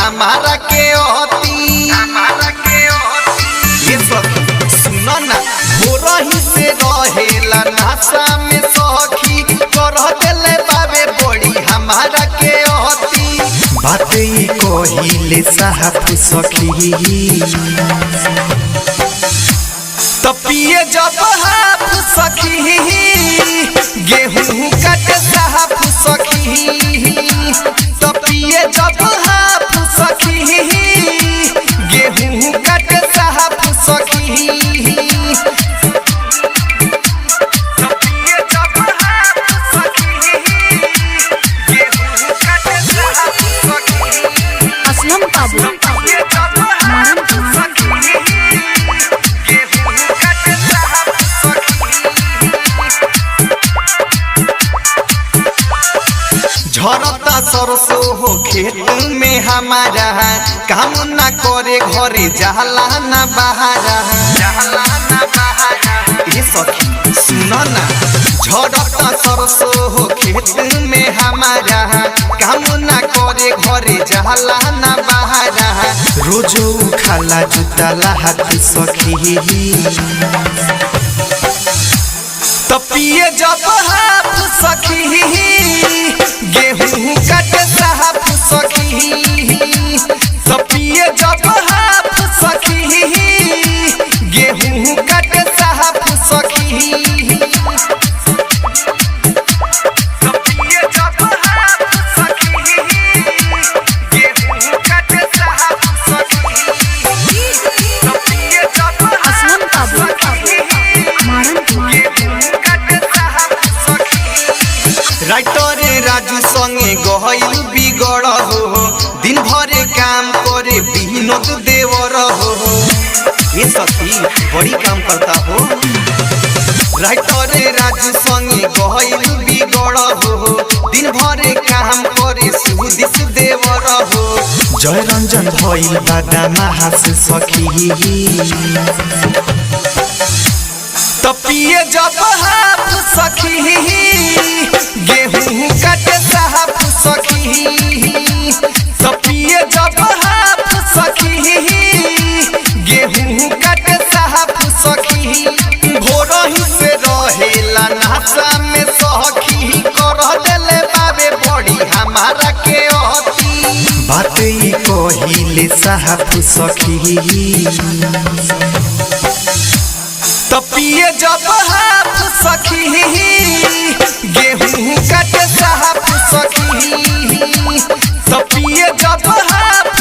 हमारा के होती ये सखी सुनो ना हो रही से रहेला नासा में सखी कर देले बाबे बड़ी हमारा के होती बात ही कहिले साहब सखी तपिए जब हाफ सखी गेहूं कट साहब सखी तपिए जब हाफ सखी गेहूं कट साहब सखी तपिए जब हाफ सखी गेहूं कट साहब सखी असलम काबू झरता सरसों हो खेत में हमारा काम ना करे घरे जाला ना बहारा ये सखी सुनो ना झरता सरसों हो खेत में हमारा काम ना करे घरे जाला ना बहारा रोजो खाला जुताला हाथ सखी तपिए जब हाफ सखी गेहूं कट साहब सखी तपिए जब हाफ सखी गेहूं कट साहब सखी तपिए जब हाफ सखी गेहूं कट साहब सखी तपिए जब असलम काबू राइटर राजू संगे गहल बिगड़ हो दिन भरे काम करे विनोद देवर हो ये सखी बड़ी काम करता हो राइटर राजू संगे गहल बिगड़ हो दिन भरे काम करे सुदिस देवर हो जय रंजन भइल बादामा हास सखी तपिए जब हाफ सखी गेहूं कट साहब सखी तपिए जब हाफ सखी गेहूं कट साहब सखी भोरही से रहेला नासा में सखी कर देले बाबे बड़ी हमारा के होती बात ही कहिले साहब सखी तपिए जब हाफ सखी गेहूं कट साहब सखी तपिए जब हाफ